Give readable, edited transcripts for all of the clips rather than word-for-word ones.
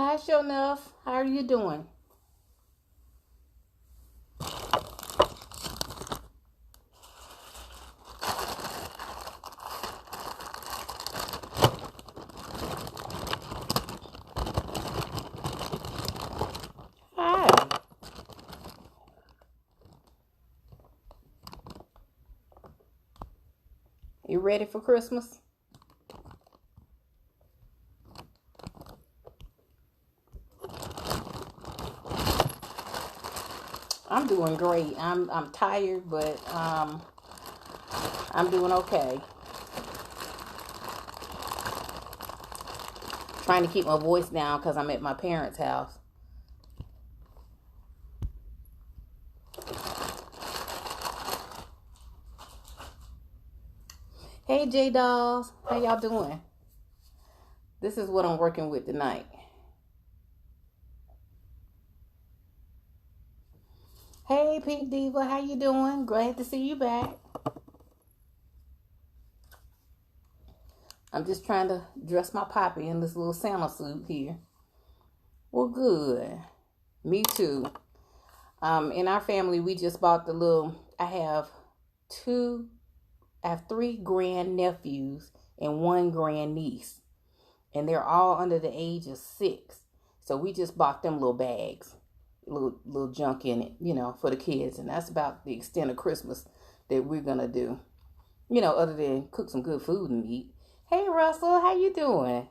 Hi, Show Enough. How are you doing? Hi. You ready for Christmas? I'm doing great. I'm tired, but I'm doing okay. Trying to keep my voice down because I'm at my parents' house. Hey, J Dolls. How y'all doing? This is what I'm working with tonight. Hey, Pink Diva. How you doing? Glad to see you back. I'm just trying to dress my poppy in this little Santa suit here. Well, good. Me too. In our family, we just bought the little. I have three grand nephews and one grand niece, and they're all under the age of 6. So we just bought them little bags, little junk in it, for the kids, and that's about the extent of Christmas that we're gonna do. Other than cook some good food and eat. Hey, Russell, how you doing?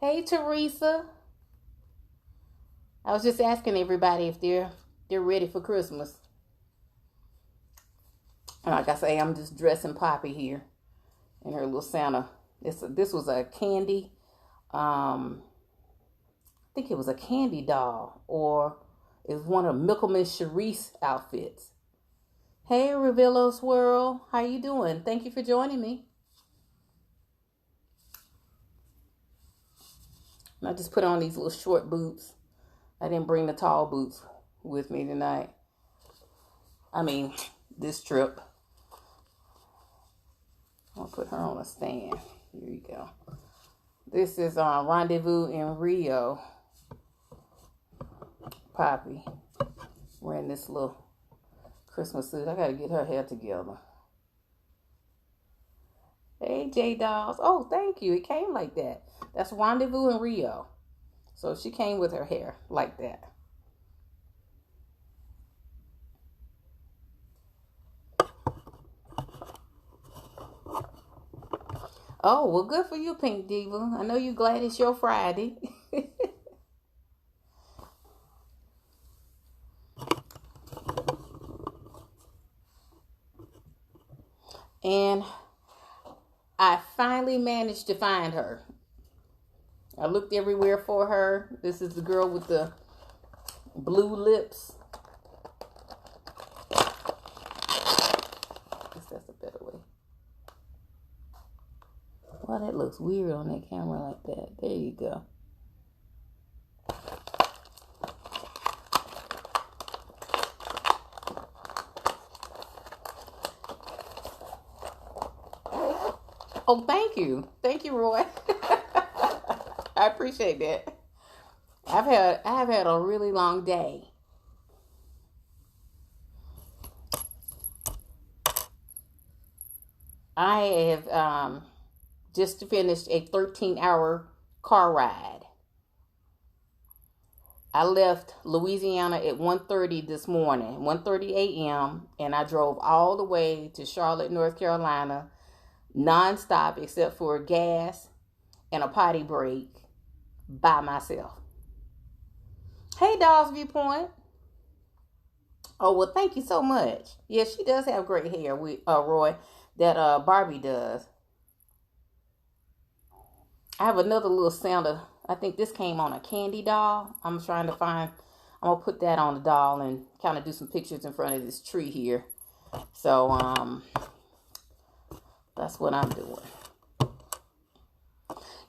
Hey, Teresa. I was just asking everybody if they're ready for Christmas. And like I say, I'm just dressing Poppy here in her little Santa. This was a candy. I think it was a candy doll, or it was one of Mickelman Sharice outfits. Hey, Revillo Swirl, how you doing? Thank you for joining me. And I just put on these little short boots. I didn't bring the tall boots with me tonight. This trip. I'll put her on a stand. Here you go. This is Rendezvous in Rio. Poppy wearing this little Christmas suit. I gotta get her hair together. Hey, J Dolls. Oh, thank you. It came like that. That's Rendezvous in Rio. So she came with her hair like that. Oh, well, good for you, Pink Diva. I know you're glad it's your Friday. And I finally managed to find her. I looked everywhere for her. This is the girl with the blue lips. I guess that's a better way. Well, that looks weird on that camera like that. There you go. Oh, thank you. Thank you, Roy. I appreciate that. I have had a really long day. I have just finished a 13-hour car ride. I left Louisiana at 1:30 this morning, 1:30 a.m., and I drove all the way to Charlotte, North Carolina, nonstop except for gas and a potty break by myself. Hey, Dolls Viewpoint. Oh, well, thank you so much. Yeah, she does have great hair, Roy, that Barbie does. I have another little Santa. I think this came on a candy doll. I'm going to put that on the doll and kind of do some pictures in front of this tree here. So, that's what I'm doing.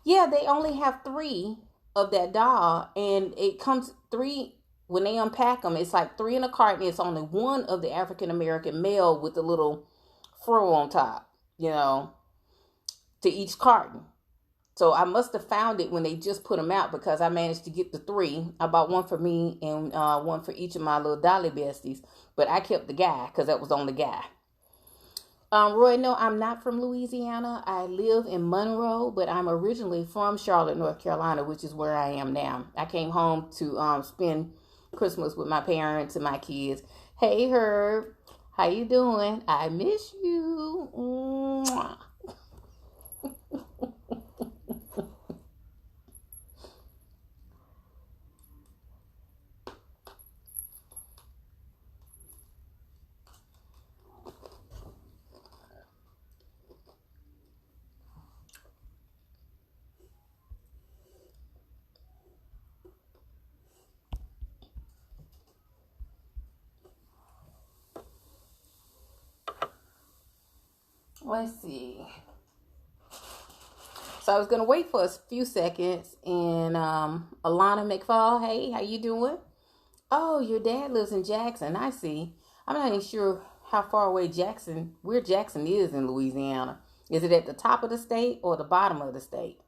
Yeah, they only have 3 of that doll, and it comes 3 when they unpack them. It's like 3 in a carton. It's only one of the African American male with the little fro on top, to each carton. So I must have found it when they just put them out, because I managed to get the 3. I bought one for me and one for each of my little dolly besties. But I kept the guy because that was on the guy. Roy, no, I'm not from Louisiana. I live in Monroe, but I'm originally from Charlotte, North Carolina, which is where I am now. I came home to spend Christmas with my parents and my kids. Hey, Herb, how you doing? I miss you. Mwah. Let's see. So I was going to wait for a few seconds, and Alana McFall, hey, how you doing? Oh, your dad lives in Jackson. I see. I'm not even sure how far away where Jackson is in Louisiana. Is it at the top of the state or the bottom of the state?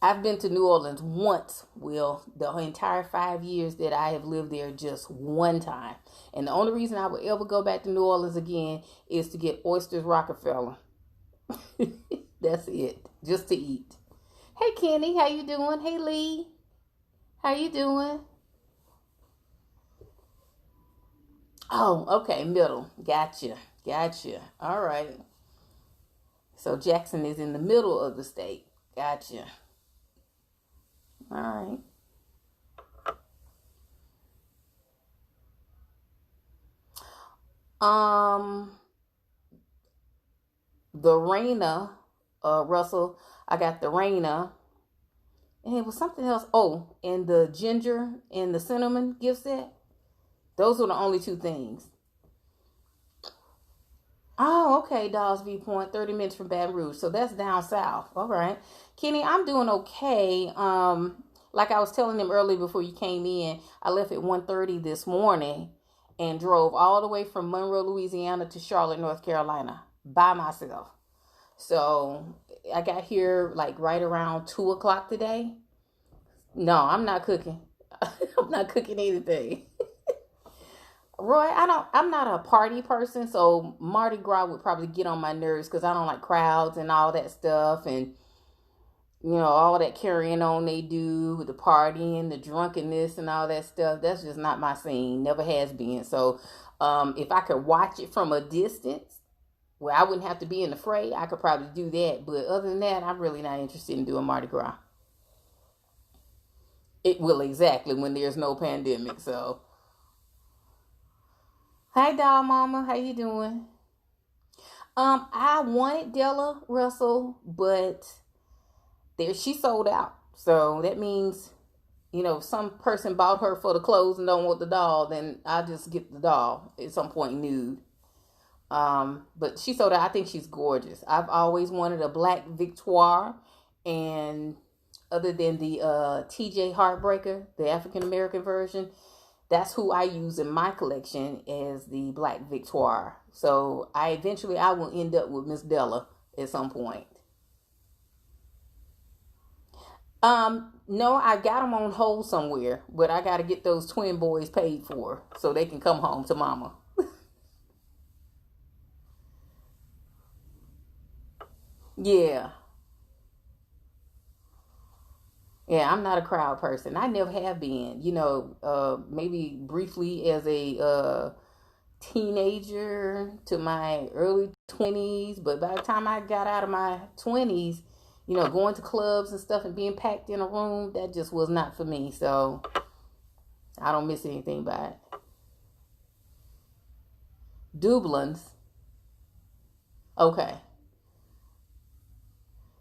I've been to New Orleans once, Will, the entire 5 years that I have lived there, just one time. And the only reason I would ever go back to New Orleans again is to get oysters Rockefeller. That's it. Just to eat. Hey, Kenny, how you doing? Hey, Lee, how you doing? Oh, okay, middle. Gotcha. All right. So Jackson is in the middle of the state. Gotcha. All right. The Raina, Russell, I got the Raina, and it was something else. Oh, and the ginger and the cinnamon gift set. Those were the only 2 things. Oh, okay, Dawes Viewpoint, 30 minutes from Baton Rouge. So that's down south. All right. Kenny, I'm doing okay. Like I was telling them earlier before you came in, I left at 1:30 this morning and drove all the way from Monroe, Louisiana to Charlotte, North Carolina by myself. So I got here like right around 2 o'clock today. No, I'm not cooking. I'm not cooking anything. Roy, I'm not a party person, so Mardi Gras would probably get on my nerves because I don't like crowds and all that stuff, and all that carrying on they do with the partying, the drunkenness and all that stuff. That's just not my scene. Never has been. So if I could watch it from a distance where I wouldn't have to be in the fray, I could probably do that. But other than that, I'm really not interested in doing Mardi Gras. It will, exactly, when there's no pandemic. So hi, doll mama, how you doing? I wanted Della Russell, but she sold out. So that means, some person bought her for the clothes and don't want the doll, then I'll just get the doll at some point nude. But she sold out. I think she's gorgeous. I've always wanted a black Victoire, and other than the TJ Heartbreaker, the African American version, that's who I use in my collection as the black Victoire. So I will end up with Miss Della at some point. No, I got them on hold somewhere, but I got to get those twin boys paid for so they can come home to mama. Yeah. Yeah, I'm not a crowd person. I never have been. Maybe briefly as a teenager to my early 20s, but by the time I got out of my 20s, going to clubs and stuff and being packed in a room, that just was not for me. So I don't miss anything by it. Dublins. Okay.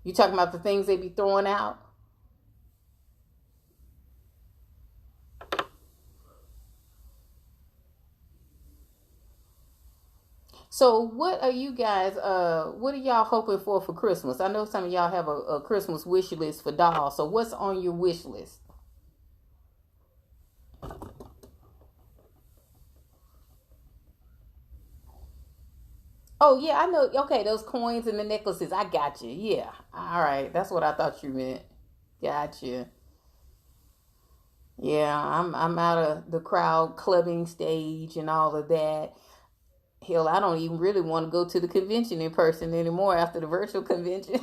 You talking about the things they be throwing out? So what are you guys, what are y'all hoping for Christmas? I know some of y'all have a Christmas wish list for dolls. So what's on your wish list? Oh yeah, I know. Okay, those coins and the necklaces. I got you. Yeah. All right. That's what I thought you meant. Gotcha. Yeah, I'm out of the crowd clubbing stage and all of that. Hell, I don't even really want to go to the convention in person anymore after the virtual convention.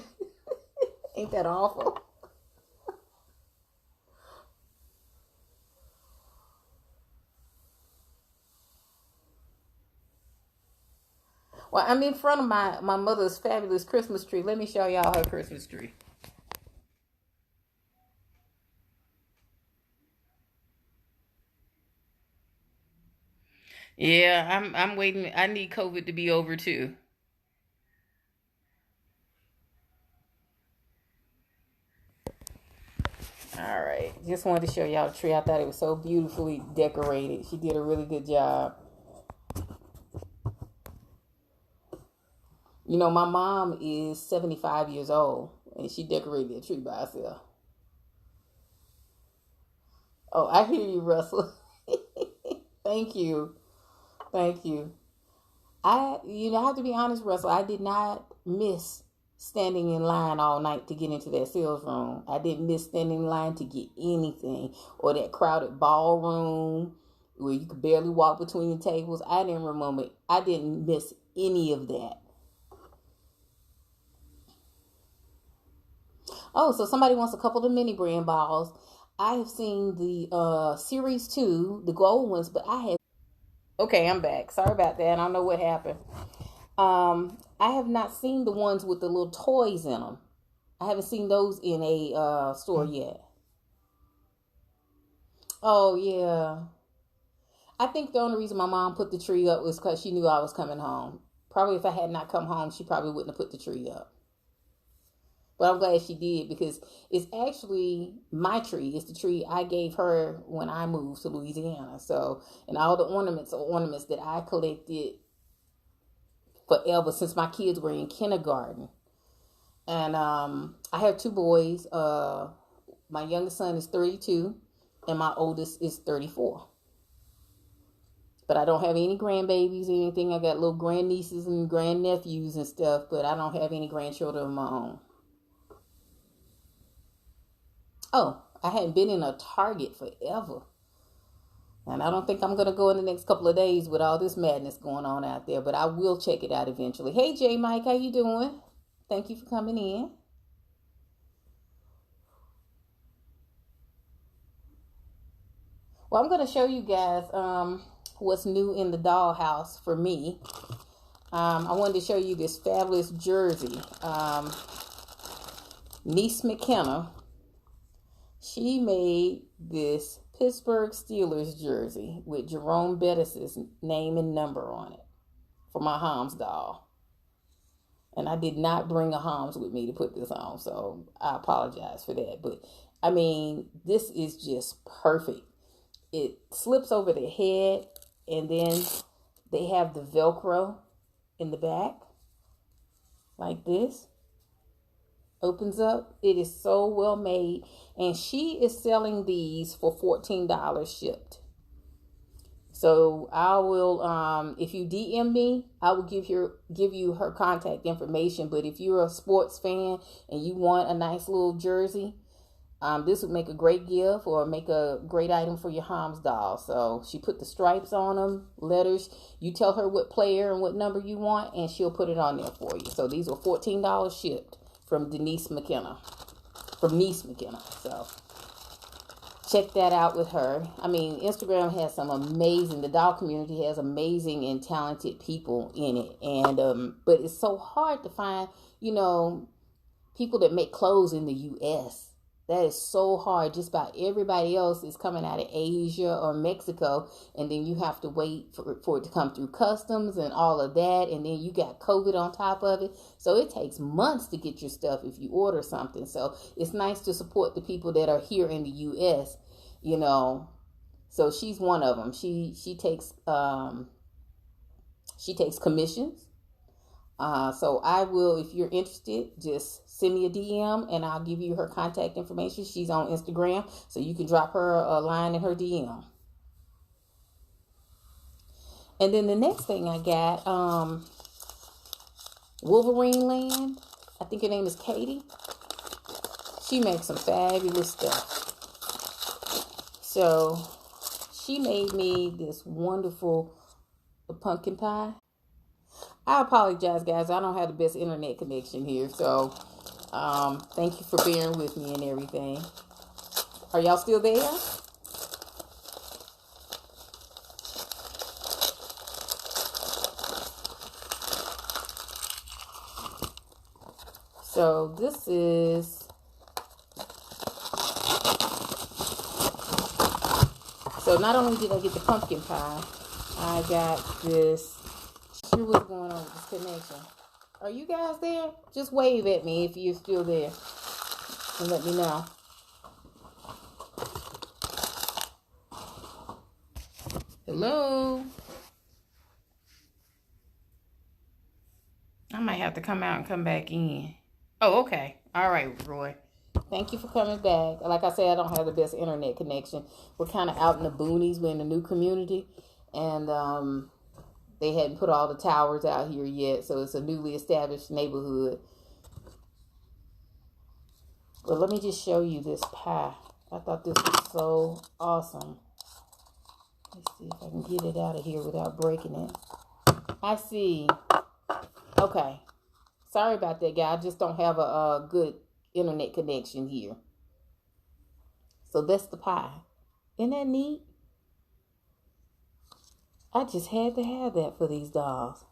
Ain't that awful? Well, I'm in front of my mother's fabulous Christmas tree. Let me show y'all her Christmas tree. Yeah, I'm waiting. I need COVID to be over too. All right, just wanted to show y'all the tree. I thought it was so beautifully decorated. She did a really good job. You know, my mom is 75 years old, and she decorated a tree by herself. Oh, I hear you, Russell. Thank you. Thank you. I have to be honest, Russell. I did not miss standing in line all night to get into that sales room. I didn't miss standing in line to get anything, or that crowded ballroom where you could barely walk between the tables. I didn't remember. I didn't miss any of that. Oh, so somebody wants a couple of mini brand balls. I have seen the series two, the gold ones, but I have. Okay, I'm back. Sorry about that. I don't know what happened. I have not seen the ones with the little toys in them. I haven't seen those in a store yet. Oh yeah. I think the only reason my mom put the tree up was because she knew I was coming home. Probably if I had not come home, she probably wouldn't have put the tree up. But I'm glad she did because it's actually my tree. It's the tree I gave her when I moved to Louisiana. So, and all the ornaments are ornaments that I collected forever since my kids were in kindergarten. And I have two boys. My youngest son is 32, and my oldest is 34. But I don't have any grandbabies or anything. I got little grandnieces and grandnephews and stuff, but I don't have any grandchildren of my own. Oh, I hadn't been in a Target forever. And I don't think I'm going to go in the next couple of days with all this madness going on out there, but I will check it out eventually. Hey, J Mike, how you doing? Thank you for coming in. Well, I'm going to show you guys what's new in the dollhouse for me. I wanted to show you this fabulous jersey. Niece McKenna, she made this Pittsburgh Steelers jersey with Jerome Bettis's name and number on it for my Homs doll. And I did not bring a Homs with me to put this on, so I apologize for that. But I mean, this is just perfect. It slips over the head, and then they have the Velcro in the back, like this. Opens up. It is so well made, and she is selling these for $14 shipped. So I will, if you DM me, I will give you her contact information. But if you're a sports fan and you want a nice little jersey, this would make a great gift or make a great item for your Homs doll. So she put the stripes on them, letters. You tell her what player and what number you want, and she'll put it on there for you. So these were $14 shipped from Denise McKenna, from Niece McKenna. So check that out with her. I mean, Instagram has some amazing, the doll community has amazing and talented people in it. And, but it's so hard to find, people that make clothes in the U.S. That is so hard. Just about everybody else is coming out of Asia or Mexico, and then you have to wait for it to come through customs and all of that, and then you got COVID on top of it. So it takes months to get your stuff if you order something. So it's nice to support the people that are here in the U.S., So she's one of them. She takes commissions. So I will, if you're interested, just send me a DM and I'll give you her contact information. She's on Instagram, so you can drop her a line in her DM. And then the next thing I got, Wolverine Land. I think her name is Katie. She makes some fabulous stuff. So she made me this wonderful pumpkin pie. I apologize, guys. I don't have the best internet connection here. So thank you for bearing with me and everything. Are y'all still there? So this is, so not only did I get the pumpkin pie, I got this. Sure, what's going on with this connection? Are you guys there? Just wave at me if you're still there and let me know. Hello? I might have to come out and come back in. Oh, okay. All right, Roy. Thank you for coming back. Like I said, I don't have the best internet connection. We're kind of out in the boonies. We're in a new community. And they hadn't put all the towers out here yet. So it's a newly established neighborhood. But let me just show you this pie. I thought this was so awesome. Let's see if I can get it out of here without breaking it. I see. Okay. Sorry about that, guy. I just don't have a good internet connection here. So that's the pie. Isn't that neat? I just had to have that for these dolls.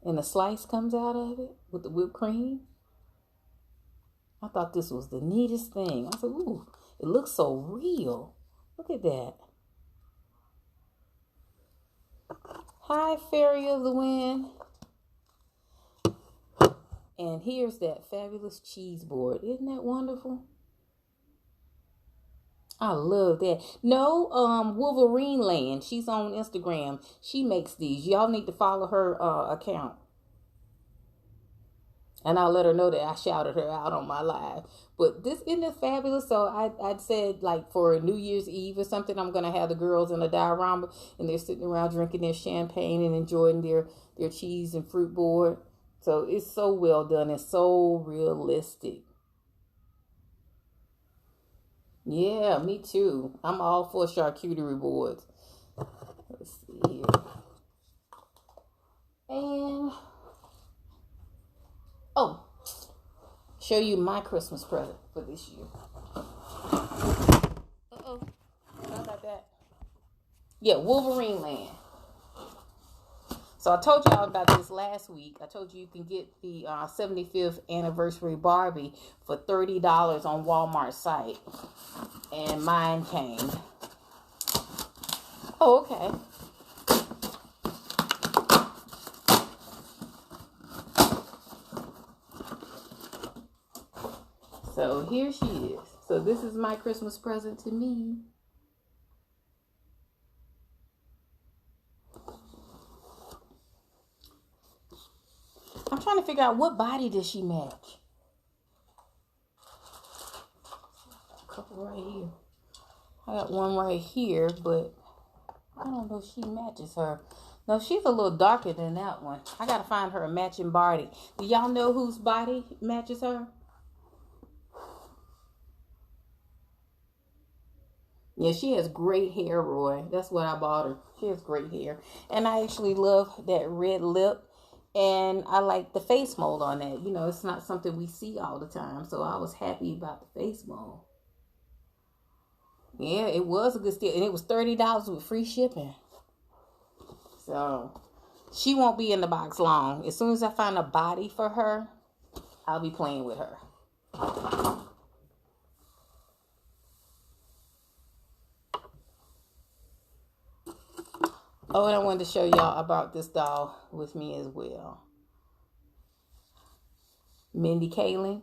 And the slice comes out of it with the whipped cream. I thought this was the neatest thing. I said, ooh, it looks so real. Look at that. Hi, Fairy of the Wind. And here's that fabulous cheese board. Isn't that wonderful? I love that. No, Wolverine Land. She's on Instagram. She makes these. Y'all need to follow her account. And I'll let her know that I shouted her out on my live. But this isn't it fabulous? So I'd said like for New Year's Eve or something, I'm going to have the girls in a diorama. And they're sitting around drinking their champagne and enjoying their cheese and fruit board. So it's so well done. It's so realistic. Yeah, me too. I'm all for charcuterie boards. Let's see here. And, oh, show you my Christmas present for this year. Uh-oh. How about that? Yeah, Wolverine Land. So I told y'all about this last week. I told you can get the 75th anniversary Barbie for $30 on Walmart site. And mine came. Oh, okay. So here she is. So this is my Christmas present to me. I'm trying to figure out what body does she match. A couple right here. I got one right here, but I don't know if she matches her. No, she's a little darker than that one. I gotta find her a matching body. Do y'all know whose body matches her? Yeah, she has great hair, Roy. That's what I bought her. She has great hair. And I actually love that red lip. And I like the face mold on that. You know, it's not something we see all the time. So I was happy about the face mold. Yeah, it was a good steal. And it was $30 with free shipping. So she won't be in the box long. As soon as I find a body for her, I'll be playing with her. Oh, and I wanted to show y'all about this doll with me as well. Mindy Kaling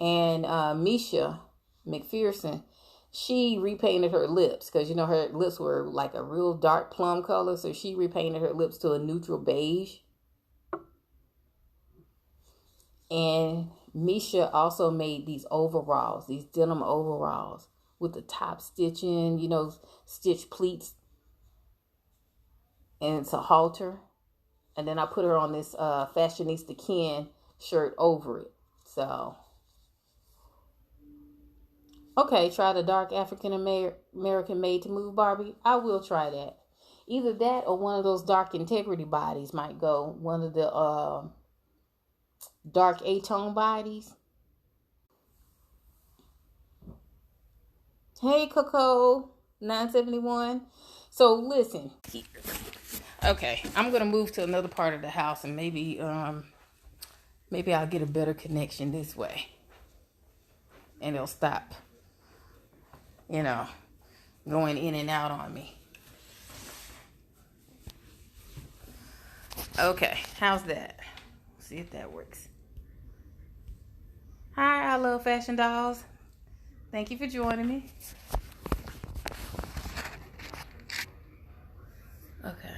and Misha McPherson, she repainted her lips because, you know, her lips were like a real dark plum color. So she repainted her lips to a neutral beige. And Misha also made these overalls, these denim overalls with the top stitching, you know, stitch pleats. And it's a halter. And then I put her on this Fashionista Ken shirt over it. So, okay, try the dark African American made to move Barbie. I will try that. Either that or one of those dark integrity bodies might go. One of the dark A-tone bodies. Hey, Coco 971. So listen. Okay, I'm gonna move to another part of the house, and maybe I'll get a better connection this way, and it'll stop, going in and out on me. Okay, how's that? See if that works. Hi, I love fashion dolls. Thank you for joining me. Okay.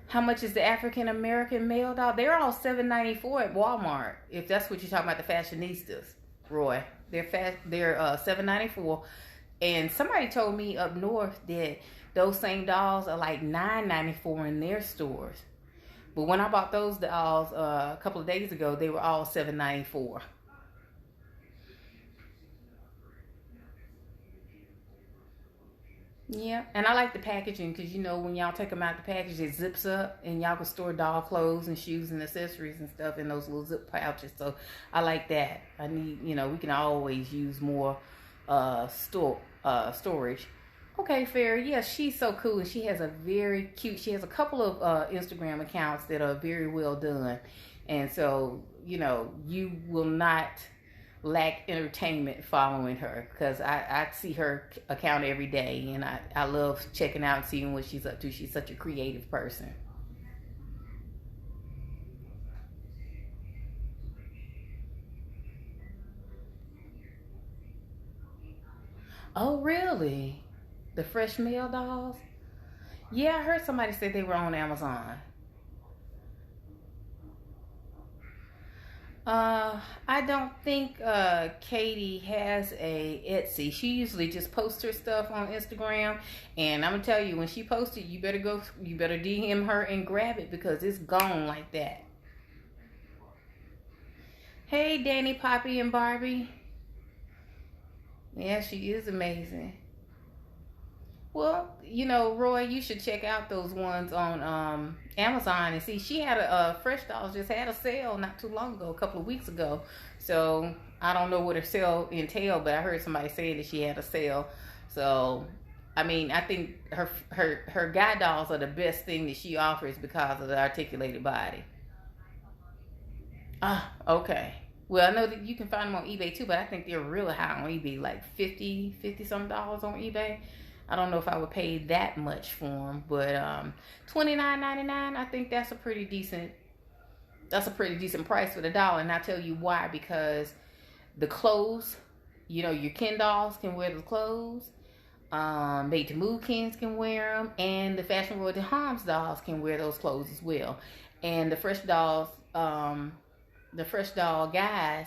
How much is the African American male doll? They're all $7.94 at Walmart. If that's what you're talking about, the fashionistas, Roy. They're $7.94. And somebody told me up north that those same dolls are like $9.94 in their stores. But when I bought those dolls a couple of days ago, they were all $7.94. Yeah, and I like the packaging because, when y'all take them out the package, it zips up and y'all can store doll clothes and shoes and accessories and stuff in those little zip pouches. So I like that. I need, we can always use more storage. Okay, Fairy. Yeah, she's so cool. And she has a she has a couple of Instagram accounts that are very well done. And so, you will not lack entertainment following her, because I see her account every day, and I love checking out and seeing what she's up to. She's such a creative person. Oh, really? The fresh mail dolls? Yeah, I heard somebody say they were on Amazon. I don't think Katie has a Etsy. She usually just posts her stuff on Instagram, and I'm gonna tell you, when she posts it, you better DM her and grab it, because it's gone like that. Hey, Danny, Poppy, and Barbie. Yeah, she is amazing. Well, Roy, you should check out those ones on Amazon and see. She had a Fresh Dolls just had a sale not too long ago, a couple of weeks ago. So I don't know what her sale entailed, but I heard somebody say that she had a sale. So I mean, I think her guy dolls are the best thing that she offers because of the articulated body. Ah, okay. Well, I know that you can find them on eBay too, but I think they're really high on eBay, like 50 some dollars on eBay. I don't know if I would pay that much for them, but $29.99. I think that's a pretty decent price for the doll, and I'll tell you why. Because the clothes, your Ken dolls can wear the clothes. Made to Move Kens can wear them, and the Fashion Royalty Homs dolls can wear those clothes as well. And the Fresh Dolls, the Fresh Doll guys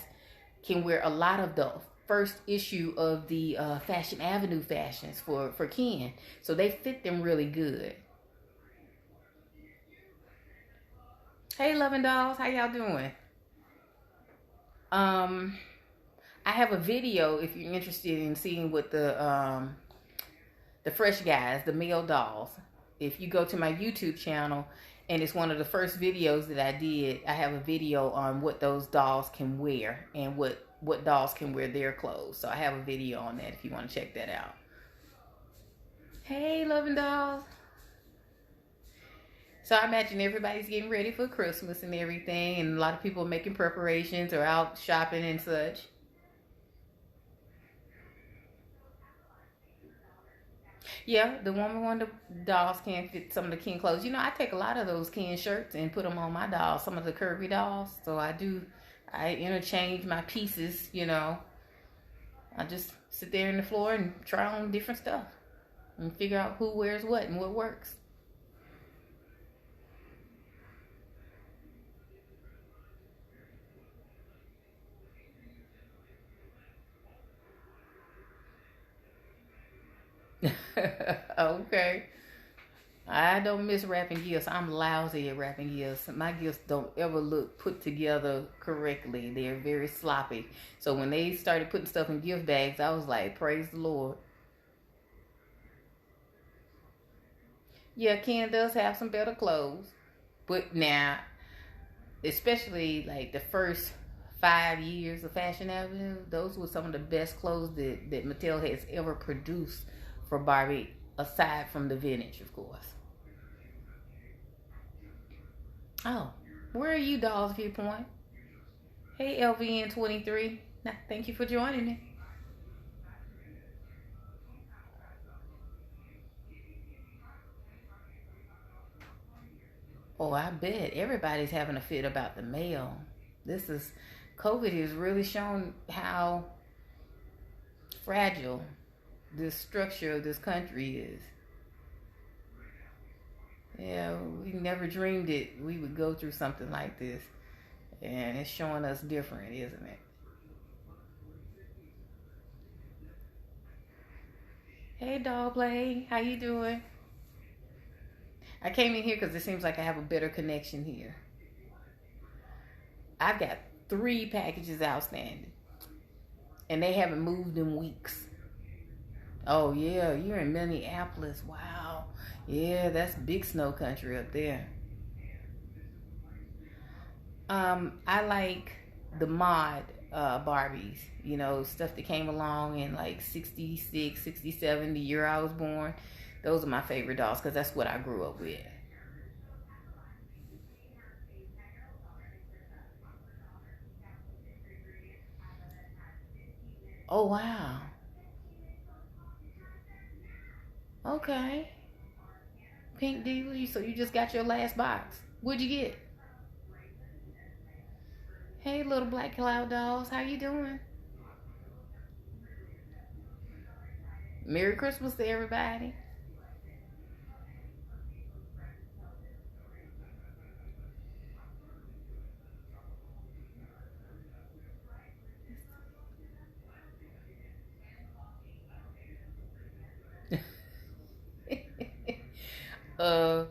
can wear a lot of the first issue of the Fashion Avenue fashions for Ken. So they fit them really good. Hey, loving dolls, how y'all doing? I have a video if you're interested in seeing what the Fresh guys, the male dolls. If you go to my YouTube channel, and it's one of the first videos that I did, I have a video on what those dolls can wear and what dolls can wear their clothes. So I have a video on that if you want to check that out. Hey, loving dolls. So I imagine everybody's getting ready for Christmas and everything, and a lot of people are making preparations or out shopping and such. Yeah, the Woman Wonder dolls can fit some of the Ken clothes. I take a lot of those Ken shirts and put them on my dolls, some of the curvy dolls. So I interchange my pieces, I just sit there on the floor and try on different stuff and figure out who wears what and what works. Okay. I don't miss wrapping gifts. I'm lousy at wrapping gifts. My gifts don't ever look put together correctly. They're very sloppy. So when they started putting stuff in gift bags, I was like, praise the Lord. Yeah, Ken does have some better clothes. But now, especially like the first 5 years of Fashion Avenue, those were some of the best clothes that Mattel has ever produced for Barbie, aside from the vintage, of course. Oh, where are you, Dolls Viewpoint? Hey, LVN23. Thank you for joining me. Oh, I bet everybody's having a fit about the mail. COVID has really shown how fragile this structure of this country is. Yeah, we never dreamed it we would go through something like this. And it's showing us different, isn't it? Hey, Dog Play, how you doing? I came in here because it seems like I have a better connection here. I've got 3 packages outstanding, and they haven't moved in weeks. Oh yeah, you're in Minneapolis. Wow. Yeah, that's big snow country up there. I like the mod Barbies, you know, stuff that came along in like 66, 67, the year I was born. Those are my favorite dolls because that's what I grew up with. Oh, wow. Okay. Pink Diva, so you just got your last box. What'd you get? Hey, little black cloud dolls, how you doing? Merry Christmas to everybody. uh,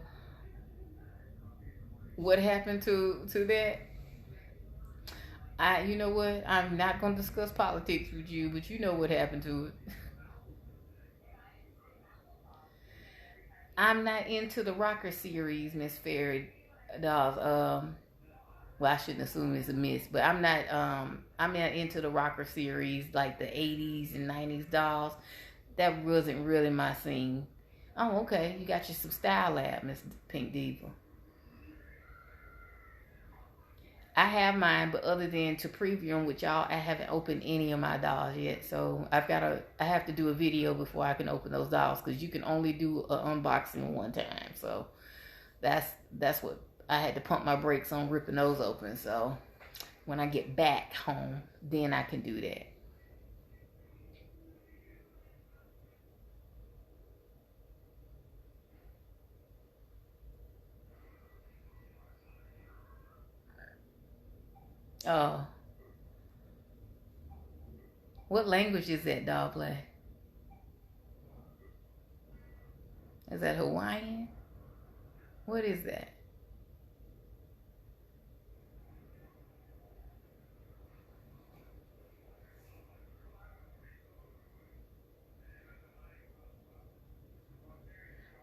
what happened to that? You know what? I'm not gonna discuss politics with you, but you know what happened to it. I'm not into the rocker series, Miss Fairy dolls. Well, I shouldn't assume it's a miss, but I'm not. I'm not into the rocker series like the '80s and '90s dolls. That wasn't really my scene. Oh, okay. You got you some style lab, Miss Pink Diva. I have mine, but other than to preview them with y'all, I haven't opened any of my dolls yet. So I have to do a video before I can open those dolls because you can only do an unboxing one time. So that's what I had to pump my brakes on ripping those open. So when I get back home, then I can do that. Oh, what language is that doll play? Is that Hawaiian? What is that?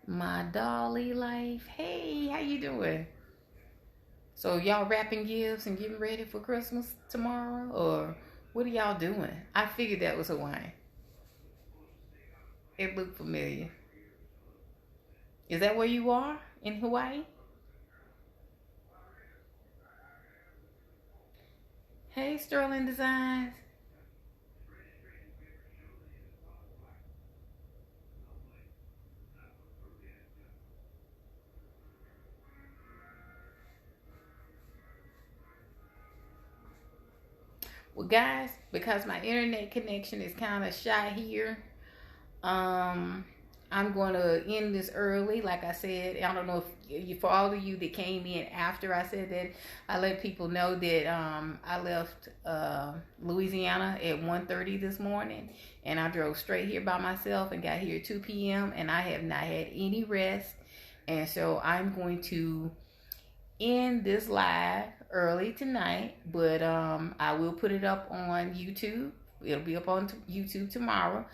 My dolly life. Hey, how you doing? So y'all wrapping gifts and getting ready for Christmas tomorrow, or what are y'all doing? I figured that was Hawaiian. It looked familiar. Is that where you are in Hawaii? Hey, Sterling Designs. Well, guys, because my internet connection is kind of shy here, um, I'm going to end this early. Like I said, I don't know if you, for all of you that came in after I said that, I let people know that I left Louisiana at 1:30 this morning, and I drove straight here by myself and got here at 2 p.m. and I have not had any rest. And so I'm going to end this live early tonight, but I will put it up on YouTube. It'll be up on YouTube tomorrow.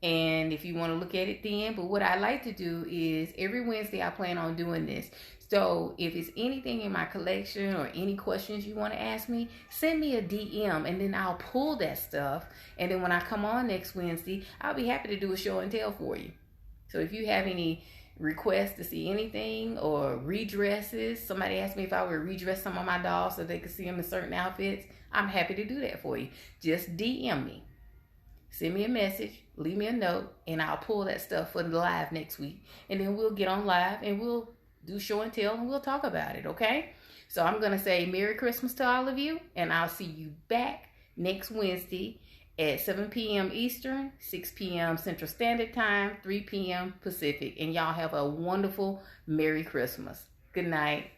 And if you want to look at it then, but what I like to do is every Wednesday I plan on doing this. So if it's anything in my collection or any questions you want to ask me, send me a DM and then I'll pull that stuff. And then when I come on next Wednesday, I'll be happy to do a show and tell for you. So if you have any requests to see anything or redresses, somebody asked me if I would redress some of my dolls so they could see them in certain outfits, I'm happy to do that for you. Just DM me. Send me a message, leave me a note, and I'll pull that stuff for the live next week. And then we'll get on live and we'll do show and tell and we'll talk about it, okay? So I'm going to say Merry Christmas to all of you, and I'll see you back next Wednesday at 7 p.m. Eastern, 6 p.m. Central Standard Time, 3 p.m. Pacific. And y'all have a wonderful Merry Christmas. Good night.